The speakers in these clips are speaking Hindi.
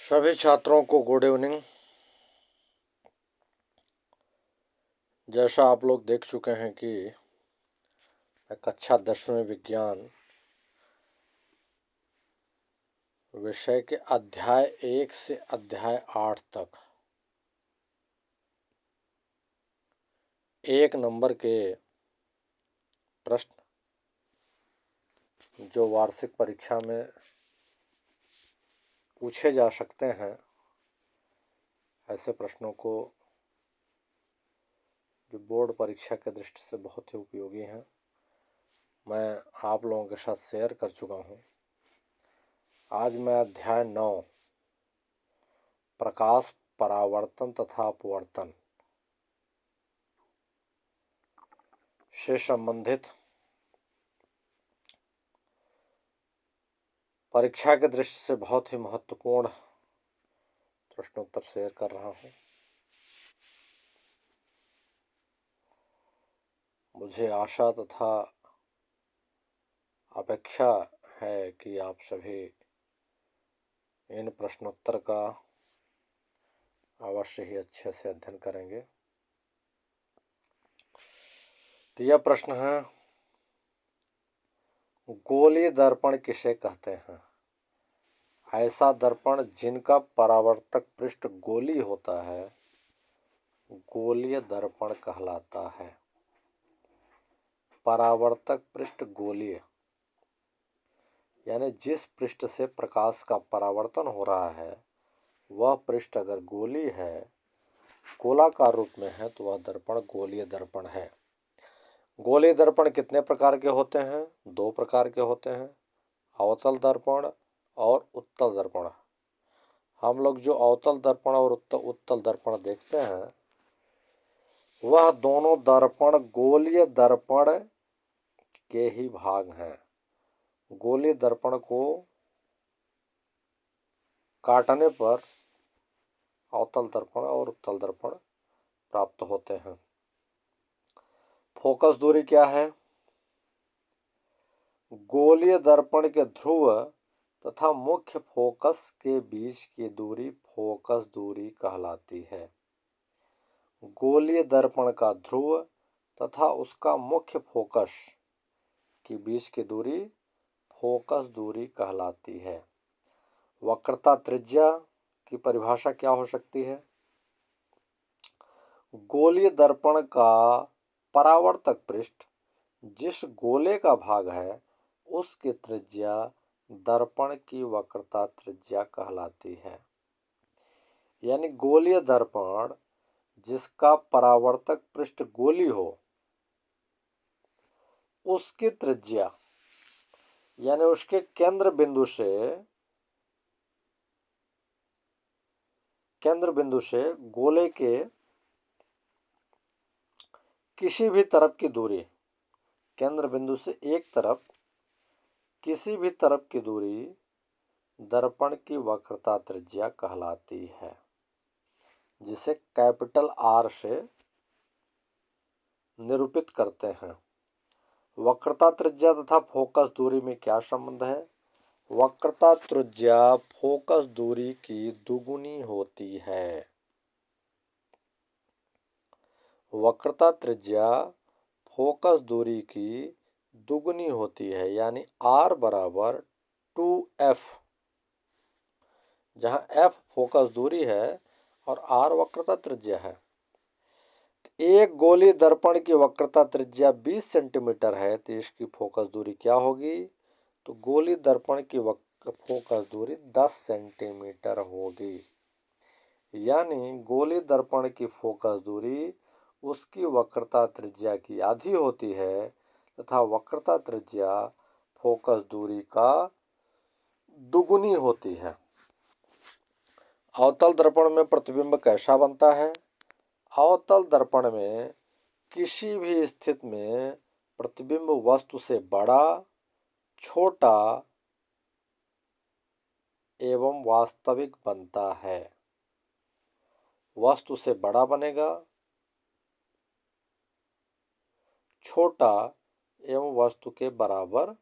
सभी छात्रों को गुड इवनिंग। जैसा आप लोग देख चुके हैं कि कक्षा 10वीं विज्ञान विषय के अध्याय 1 से अध्याय 8 तक 1 नंबर के प्रश्न जो वार्षिक परीक्षा में पूछे जा सकते हैं, ऐसे प्रश्नों को जो बोर्ड परीक्षा के दृष्टि से बहुत ही उपयोगी हैं, मैं आप लोगों के साथ शेयर कर चुका हूं। आज मैं अध्याय 9 प्रकाश परावर्तन तथा अपवर्तन से संबंधित परीक्षा के दृष्टि से बहुत ही महत्वपूर्ण प्रश्नोत्तर शेयर कर रहा हूं। मुझे आशा तथा अपेक्षा है कि आप सभी इन प्रश्नोत्तर का अवश्य ही अच्छे से अध्ययन करेंगे। तो यह प्रश्न है, गोलीय दर्पण किसे कहते हैं? ऐसा दर्पण जिनका परावर्तक पृष्ठ गोलीय होता है गोलीय दर्पण कहलाता है। परावर्तक पृष्ठ गोलीय यानी जिस पृष्ठ से प्रकाश का परावर्तन हो रहा है वह पृष्ठ अगर गोलीय है, गोलाकार रूप में है, तो वह दर्पण गोलीय दर्पण है। गोलीय दर्पण कितने प्रकार के होते हैं? 2 प्रकार के होते हैं, अवतल दर्पण और उत्तल दर्पण। हम लोग जो अवतल दर्पण और उत्तल दर्पण देखते हैं, वह दोनों दर्पण गोलीय दर्पण के ही भाग हैं। गोलीय दर्पण को काटने पर अवतल दर्पण और उत्तल दर्पण प्राप्त होते हैं। फोकस दूरी क्या है? गोलीय दर्पण के ध्रुव तथा मुख्य फोकस के बीच की दूरी फोकस दूरी कहलाती है। गोलीय दर्पण का ध्रुव तथा उसका मुख्य फोकस के बीच की दूरी फोकस दूरी कहलाती है। वक्रता त्रिज्या की परिभाषा क्या हो सकती है? गोलीय दर्पण का परावर्तक पृष्ठ जिस गोले का भाग है उसकी त्रिज्या दर्पण की वक्रता त्रिज्या कहलाती है। यानी गोलीय दर्पण जिसका परावर्तक पृष्ठ गोलीय हो, उसकी त्रिज्या यानी उसके केंद्र बिंदु से गोले के किसी भी तरफ की दूरी, केंद्र बिंदु से एक तरफ किसी भी तरफ की दूरी दर्पण की वक्रता त्रिज्या कहलाती है, जिसे कैपिटल R से निरूपित करते हैं। वक्रता त्रिज्या तथा फोकस दूरी में क्या संबंध है? वक्रता त्रिज्या फोकस दूरी की दुगुनी होती है। वक्रता त्रिज्या फोकस दूरी की दुगुनी होती है, यानी R बराबर 2F, जहां F फोकस दूरी है और R वक्रता त्रिज्या है। एक गोलीय दर्पण की वक्रता त्रिज्या 20 सेंटीमीटर है, तो इसकी फोकस दूरी क्या होगी? तो गोलीय दर्पण की फोकस दूरी 10 सेंटीमीटर होगी। यानी गोलीय दर्पण की फोकस दूरी उसकी वक्रता त्रिज्या की आधी होती है तथा वक्रता त्रिज्या फोकस दूरी का दुगुनी होती है। अवतल दर्पण में प्रतिबिंब कैसा बनता है? अवतल दर्पण में किसी भी स्थिति में प्रतिबिंब वस्तु से बड़ा, छोटा एवं वास्तविक बनता है। वस्तु से बड़ा बनेगा, छोटा एवं वस्तु के बराबर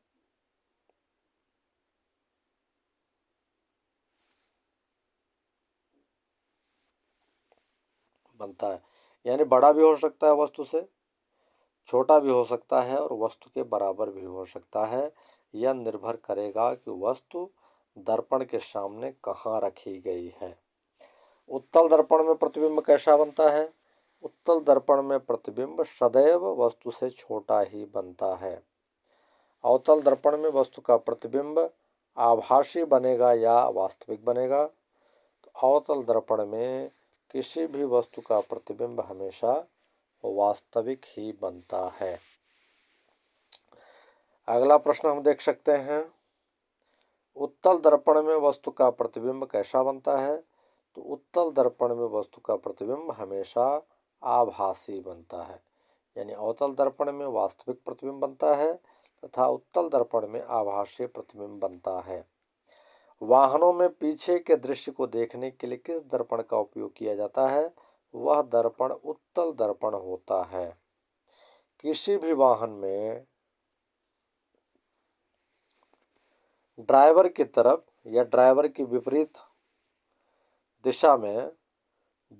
बनता है। यानी बड़ा भी हो सकता है वस्तु से, छोटा भी हो सकता है और वस्तु के बराबर भी हो सकता है। यह निर्भर करेगा कि वस्तु दर्पण के सामने कहाँ रखी गई है। उत्तल दर्पण में प्रतिबिंब कैसा बनता है? उत्तल दर्पण में प्रतिबिंब सदैव वस्तु से छोटा ही बनता है। अवतल दर्पण में वस्तु का प्रतिबिंब आभासी बनेगा या वास्तविक बनेगा? तो अवतल दर्पण में किसी भी वस्तु का प्रतिबिंब हमेशा वास्तविक ही बनता है। अगला प्रश्न हम देख सकते हैं, उत्तल दर्पण में वस्तु का प्रतिबिंब कैसा बनता है? तो उत्तल दर्पण में वस्तु का प्रतिबिंब हमेशा आभासी बनता है। यानी अवतल दर्पण में वास्तविक प्रतिबिंब बनता है तथा उत्तल दर्पण में आभासी प्रतिबिंब बनता है। वाहनों में पीछे के दृश्य को देखने के लिए किस दर्पण का उपयोग किया जाता है? वह दर्पण उत्तल दर्पण होता है। किसी भी वाहन में ड्राइवर की तरफ या ड्राइवर की विपरीत दिशा में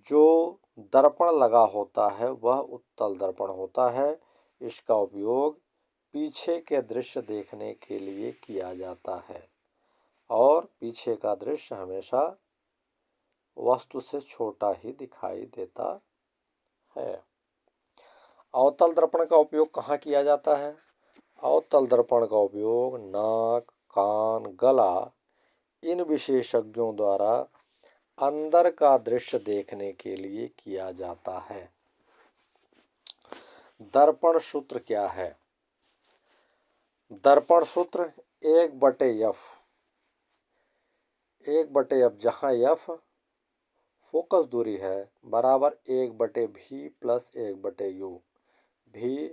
जो दर्पण लगा होता है वह उत्तल दर्पण होता है। इसका उपयोग पीछे के दृश्य देखने के लिए किया जाता है और पीछे का दृश्य हमेशा वस्तु से छोटा ही दिखाई देता है। अवतल दर्पण का उपयोग कहाँ किया जाता है? अवतल दर्पण का उपयोग नाक, कान, गला इन विशेषज्ञों द्वारा अंदर का दृश्य देखने के लिए किया जाता है। दर्पण सूत्र क्या है? दर्पण सूत्र 1/f, 1/f जहाँ f फोकस दूरी है बराबर 1/v प्लस 1/u। v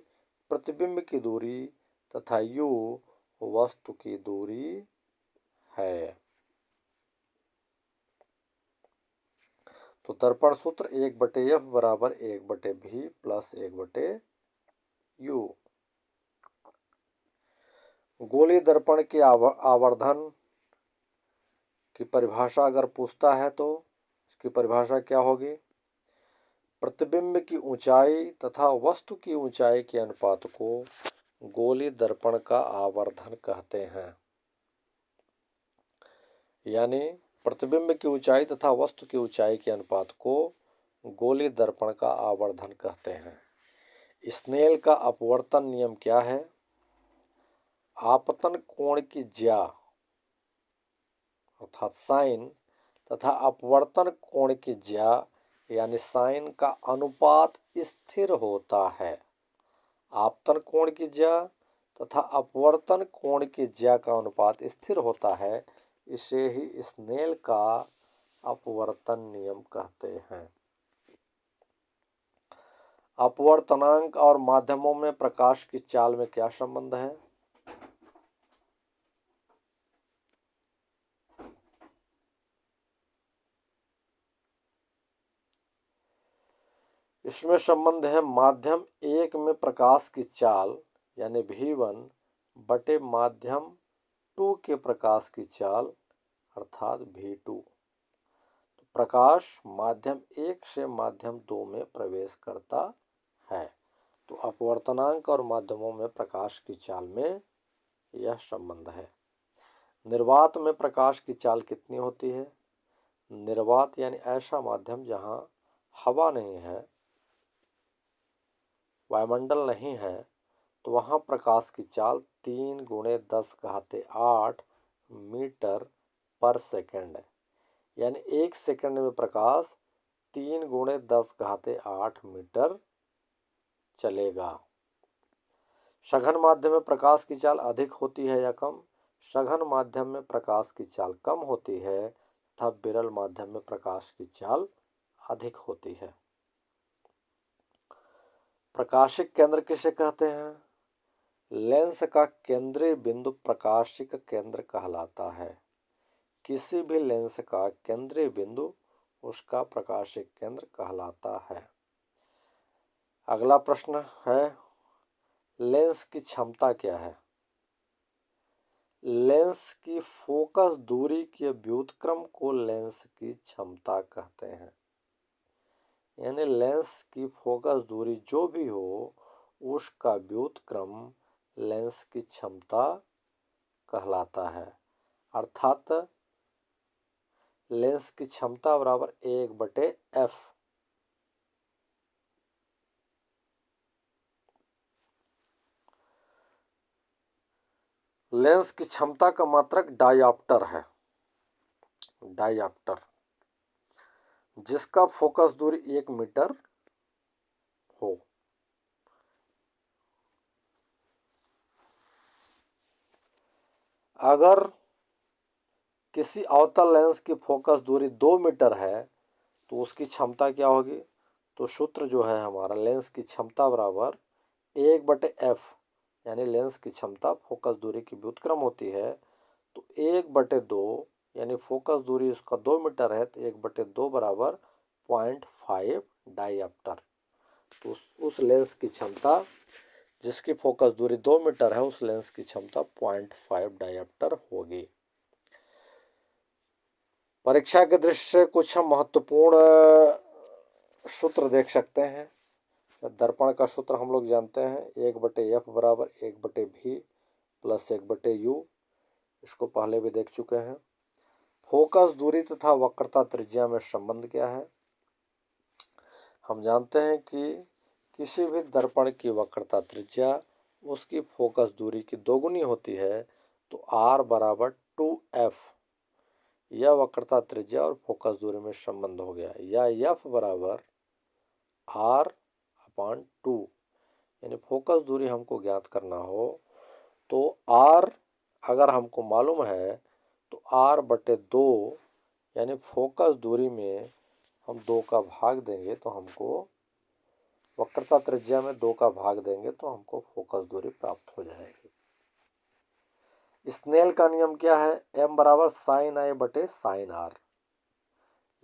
प्रतिबिंब की दूरी तथा u वस्तु की दूरी है। तो दर्पण सूत्र 1/f बराबर 1/v प्लस 1/u। गोली दर्पण के आवर्धन की परिभाषा अगर पूछता है तो इसकी परिभाषा क्या होगी? प्रतिबिंब की ऊंचाई तथा वस्तु की ऊंचाई के अनुपात को गोली दर्पण का आवर्धन कहते हैं। यानी प्रतिबिंब की ऊंचाई तथा वस्तु की ऊंचाई के अनुपात को गोली दर्पण का आवर्धन कहते हैं। स्नेल का अपवर्तन नियम क्या है? आपतन कोण की ज्या अर्थात साइन तथा अपवर्तन कोण की ज्या यानी साइन का अनुपात स्थिर होता है। आपतन कोण की ज्या तथा अपवर्तन कोण की ज्या का अनुपात स्थिर होता है। इसे ही स्नेल का अपवर्तन नियम कहते हैं। अपवर्तनांक और माध्यमों में प्रकाश की चाल में क्या संबंध है? इसमें संबंध है माध्यम 1 में प्रकाश की चाल यानी v1 बटे माध्यम 2 के प्रकाश की चाल अर्थात v2। तो प्रकाश माध्यम 1 से माध्यम 2 में प्रवेश करता है। तो अपवर्तनांक और माध्यमों में प्रकाश की चाल में यह संबंध है। निर्वात में प्रकाश की चाल कितनी होती है? निर्वात यानी ऐसा माध्यम जहां हवा नहीं है, वायुमंडल नहीं है, तो वहां प्रकाश की चाल 3 × 10⁸ मीटर पर सेकंड है। यानी 1 सेकंड में प्रकाश 3 × 10⁸ मीटर चलेगा। सघन माध्यम में प्रकाश की चाल अधिक होती है या कम? सघन माध्यम में प्रकाश की चाल कम होती है तथा विरल माध्यम में प्रकाश की चाल अधिक होती है। प्रकाशिक केंद्र किसे कहते हैं? लेंस का केंद्रीय बिंदु प्रकाशिक केंद्र कहलाता है। किसी भी लेंस का केंद्रीय बिंदु उसका प्रकाशिक केंद्र कहलाता है। अगला प्रश्न है, लेंस की क्षमता क्या है? लेंस की फोकस दूरी के व्युत्क्रम को लेंस की क्षमता कहते हैं। यानी लेंस की फोकस दूरी जो भी हो उसका व्युत्क्रम लेंस की क्षमता कहलाता है। अर्थात लेंस की क्षमता बराबर 1/f। लेंस की क्षमता का मात्रक डायऑप्टर है। डायऑप्टर जिसका फोकस दूरी 1 मीटर हो। अगर किसी अवतल लेंस की फोकस दूरी 2 मीटर है तो उसकी क्षमता क्या होगी? तो सूत्र जो है हमारा, लेंस की क्षमता बराबर 1/f, यानी लेंस की क्षमता फोकस दूरी की व्युत्क्रम होती है। तो 1/2, यानी फोकस दूरी उसका 2 मीटर है तो 1/2 बराबर 0.5 डायऑप्टर। तो उस लेंस की क्षमता जिसकी फोकस दूरी 2 मीटर है उस लेंस की क्षमता 0.5 डायऑप्टर होगी। परीक्षा के दृष्टि से कुछ हम महत्वपूर्ण सूत्र देख सकते हैं। दर्पण का सूत्र हम लोग जानते हैं, 1/f बराबर 1/v प्लस 1/u। इसको पहले भी देख चुके हैं। फोकस दूरी तथा वक्रता त्रिज्या में संबंध क्या है? हम जानते हैं कि किसी भी दर्पण की वक्रता त्रिज्या उसकी फोकस दूरी की दोगुनी होती है। तो r बराबर 2f, यह वक्रता त्रिज्या और फोकस दूरी में संबंध हो गया। या f बराबर r/2, यानी फोकस दूरी हमको ज्ञात करना हो तो r अगर हमको मालूम है तो r/2, यानी फोकस दूरी में हम 2 का भाग देंगे तो हमको वक्रता त्रिज्या में 2 का भाग देंगे तो हमको फोकस दूरी प्राप्त हो जाएगी। स्नेल का नियम क्या है? m बराबर साइन i बटे साइन r,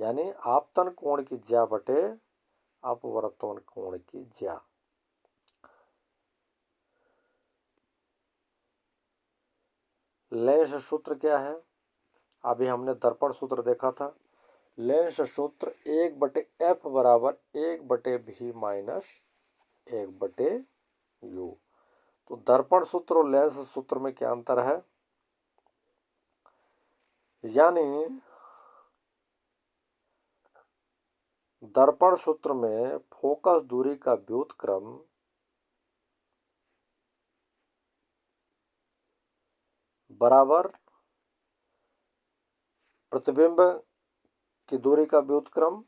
यानी आपतन कोण की ज्या बटे अपवर्तन कोण की ज्या। लेंस सूत्र क्या है? अभी हमने दर्पण सूत्र देखा था। लेंस सूत्र 1/f बराबर 1/v माइनस 1/u। तो दर्पण सूत्र और लेंस सूत्र में क्या अंतर है? यानी दर्पण सूत्र में फोकस दूरी का व्युत्क्रम बराबर प्रतिबिंब की दूरी का व्युत्क्रम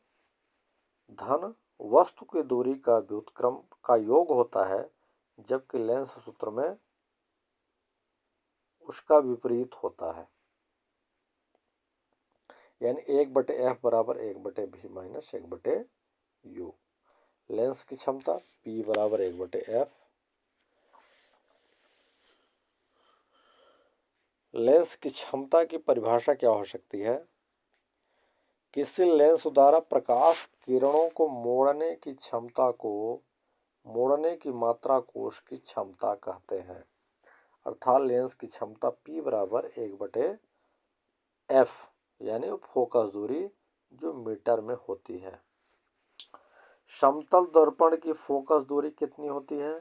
धन वस्तु की दूरी का व्युत्क्रम का योग होता है, जबकि लेंस सूत्र में उसका विपरीत होता है। यानी 1/f बराबर 1/v माइनस 1/u। लेंस की क्षमता P बराबर 1/f। लेंस की क्षमता की परिभाषा क्या हो सकती है? किसी लेंस द्वारा प्रकाश किरणों को मोड़ने की क्षमता को मोड़ने की मात्रा को उसकी क्षमता कहते हैं। अर्थात लेंस की क्षमता P बराबर 1/f, यानी फोकस दूरी जो मीटर में होती है। समतल दर्पण की फोकस दूरी कितनी होती है?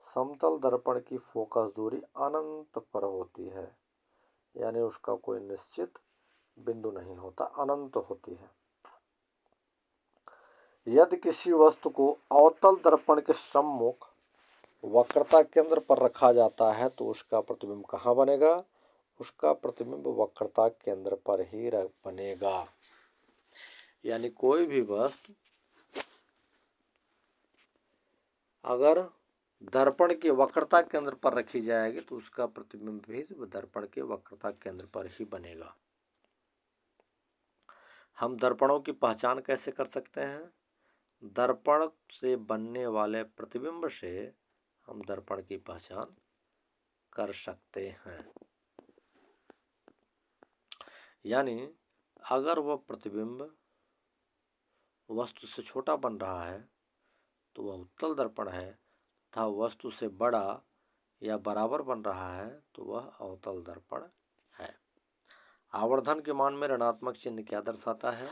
समतल दर्पण की फोकस दूरी अनंत पर होती है, यानी उसका कोई निश्चित बिंदु नहीं होता, अनंत होती है। यदि किसी वस्तु को अवतल दर्पण के सम्मुख वक्रता केंद्र पर रखा जाता है तो उसका प्रतिबिंब कहाँ बनेगा? उसका प्रतिबिंब वक्रता केंद्र पर ही बनेगा। यानी कोई भी वस्तु अगर दर्पण के वक्रता केंद्र पर रखी जाएगी तो उसका प्रतिबिंब भी दर्पण के वक्रता केंद्र पर ही बनेगा। हम दर्पणों की पहचान कैसे कर सकते हैं? दर्पण से बनने वाले प्रतिबिंब से हम दर्पण की पहचान कर सकते हैं। यानी अगर वह प्रतिबिंब वस्तु से छोटा बन रहा है तो वह उत्तल दर्पण है, तथा वस्तु से बड़ा या बराबर बन रहा है तो वह अवतल दर्पण है। आवर्धन के मान में ऋणात्मक चिन्ह क्या दर्शाता है?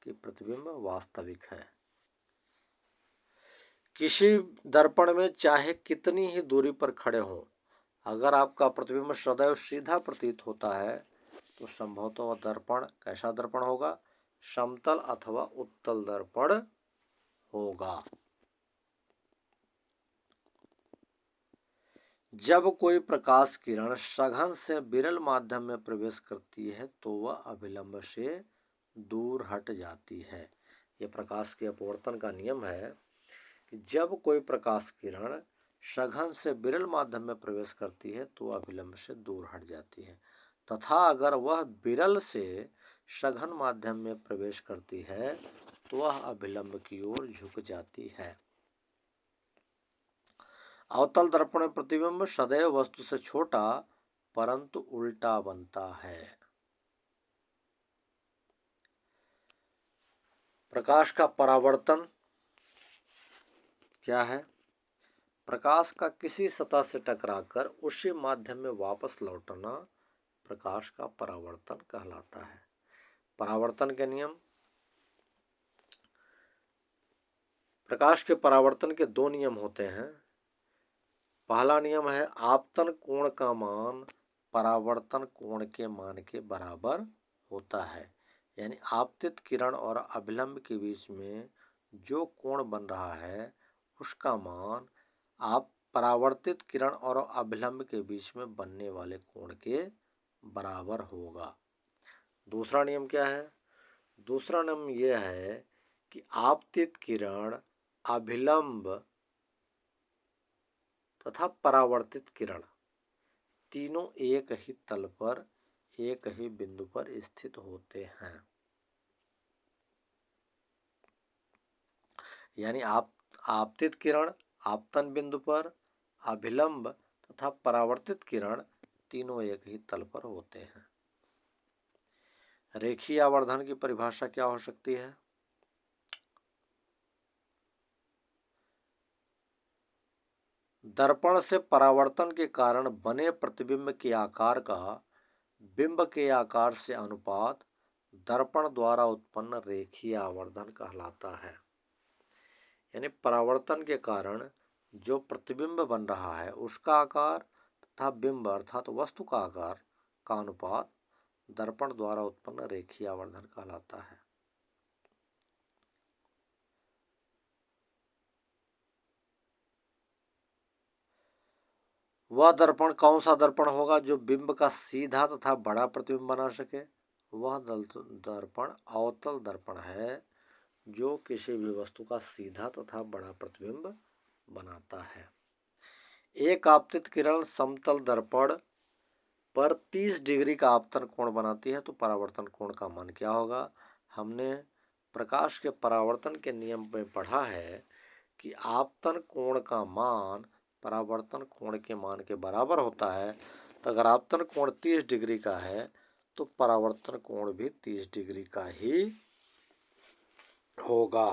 कि प्रतिबिंब वास्तविक है। किसी दर्पण में चाहे कितनी ही दूरी पर खड़े हों, अगर आपका प्रतिबिंब सदैव सीधा प्रतीत होता है तो संभवतः वह दर्पण कैसा दर्पण होगा? समतल अथवा उत्तल दर्पण होगा। जब कोई प्रकाश किरण सघन से विरल माध्यम में प्रवेश करती है तो वह अभिलंब से दूर हट जाती है। यह प्रकाश के अपवर्तन का नियम है कि जब कोई प्रकाश किरण सघन से विरल माध्यम में प्रवेश करती है तो वह अभिलंब से दूर हट जाती है, तथा अगर वह विरल से सघन माध्यम में प्रवेश करती है तो वह अभिलंब की ओर झुक जाती है। अवतल दर्पण में प्रतिबिंब सदैव वस्तु से छोटा परंतु उल्टा बनता है। प्रकाश का परावर्तन क्या है? प्रकाश का किसी सतह से टकराकर उसी माध्यम में वापस लौटना प्रकाश का परावर्तन कहलाता है। परावर्तन के नियम। प्रकाश के परावर्तन के दो नियम होते हैं। पहला नियम है आपतन कोण का मान परावर्तन कोण के मान के बराबर होता है, यानी आपतित किरण और अभिलंब के बीच में जो कोण बन रहा है उसका मान आप परावर्तित किरण और अभिलंब के बीच में बनने वाले कोण के बराबर होगा। दूसरा नियम क्या है? दूसरा नियम यह है कि आपतित किरण, अभिलंब तथा परावर्तित किरण तीनों एक ही तल पर एक ही बिंदु पर स्थित होते हैं, यानी आपतित किरण आपतन बिंदु पर, अभिलंब तथा परावर्तित किरण तीनों एक ही तल पर होते हैं। रेखीय आवर्धन की परिभाषा क्या हो सकती है? दर्पण से परावर्तन के कारण बने प्रतिबिंब के आकार का बिंब के आकार से अनुपात दर्पण द्वारा उत्पन्न रेखीय आवर्धन कहलाता है। यानी परावर्तन के कारण जो प्रतिबिंब बन रहा है उसका आकार तथा बिंब अर्थात वस्तु का आकार का अनुपात दर्पण द्वारा उत्पन्न रेखीय आवर्धन कहलाता है। वह दर्पण कौन सा दर्पण होगा जो बिंब का सीधा तथा बड़ा प्रतिबिंब बना सके? वह दर्पण अवतल दर्पण है जो किसी भी वस्तु का सीधा तथा बड़ा प्रतिबिंब बनाता है। एक आपतित किरण समतल दर्पण पर 30 डिग्री का आपतन कोण बनाती है तो परावर्तन कोण का मान क्या होगा? हमने प्रकाश के परावर्तन के नियम में पढ़ा है कि आपतन कोण का मान परावर्तन कोण के मान के बराबर होता है। तो अगर आपतन कोण 30 डिग्री का है तो परावर्तन कोण भी 30 डिग्री का ही होगा।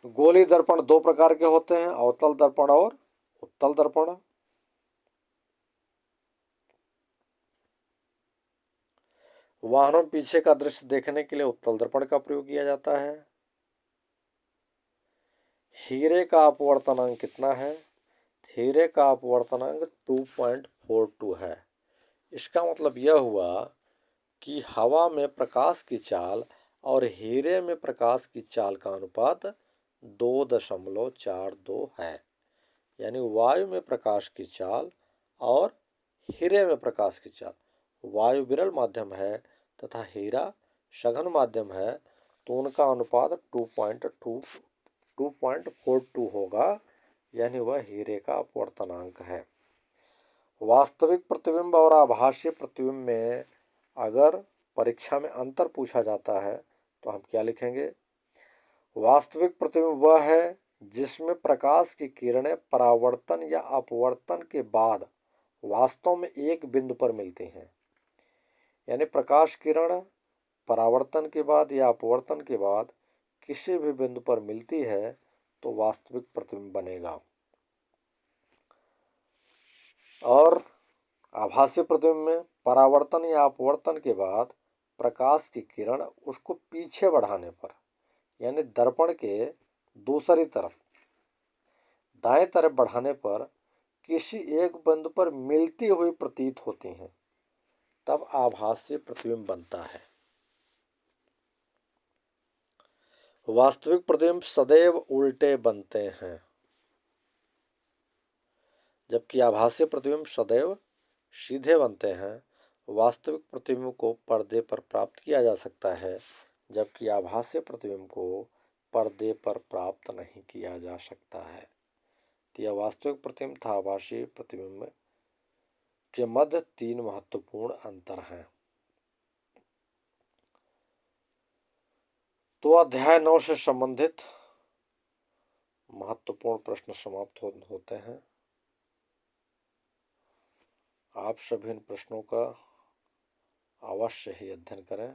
गोली दर्पण दो प्रकार के होते हैं, अवतल दर्पण और उत्तल दर्पण। वाहनों में पीछे का दृश्य देखने के लिए उत्तल दर्पण का प्रयोग किया जाता है। हीरे का अपवर्तनांक कितना है? हीरे का अपवर्तनांक 2.42 है। इसका मतलब यह हुआ कि हवा में प्रकाश की चाल और हीरे में प्रकाश की चाल का अनुपात 2.42 है। यानी वायु में प्रकाश की चाल और हीरे में प्रकाश की चाल, वायु विरल माध्यम है तथा हीरा सघन माध्यम है, तो उनका अनुपात 2.42 होगा, यानी वह हीरे का अपवर्तनांक है। वास्तविक प्रतिबिंब और आभासी प्रतिबिंब में अगर परीक्षा में अंतर पूछा जाता है तो हम क्या लिखेंगे? वास्तविक प्रतिबिंब वह है जिसमें प्रकाश की किरणें परावर्तन या अपवर्तन के बाद वास्तव में एक बिंदु पर मिलती हैं। यानी प्रकाश किरण परावर्तन के बाद या अपवर्तन के बाद किसी भी बिंदु पर मिलती है तो वास्तविक प्रतिबिंब बनेगा। और आभासी प्रतिबिंब में परावर्तन या अपवर्तन के बाद प्रकाश की किरण उसको पीछे बढ़ाने पर यानी दर्पण के दूसरी तरफ दाएं तरफ बढ़ाने पर किसी एक बिंदु पर मिलती हुई प्रतीत होती हैं, तब आभासी प्रतिबिंब बनता है। वास्तविक प्रतिबिंब सदैव उल्टे बनते हैं, जबकि आभासी प्रतिबिंब सदैव सीधे बनते हैं। वास्तविक प्रतिबिंब को पर्दे पर प्राप्त किया जा सकता है, जबकि आभासी प्रतिबिंब को पर्दे पर प्राप्त नहीं किया जा सकता है। तो यह वास्तविक प्रतिबिंब तथा आभासी प्रतिबिंब के मध्य 3 महत्वपूर्ण अंतर हैं। तो अध्याय 9 से संबंधित महत्वपूर्ण प्रश्न समाप्त होते हैं। आप सभी इन प्रश्नों का अवश्य ही अध्ययन करें।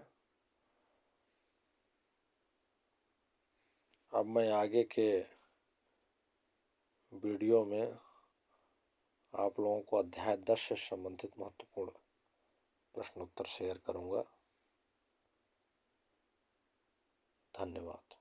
अब मैं आगे के वीडियो में आप लोगों को अध्याय 10 से संबंधित महत्वपूर्ण प्रश्नोत्तर शेयर करूंगा। धन्यवाद।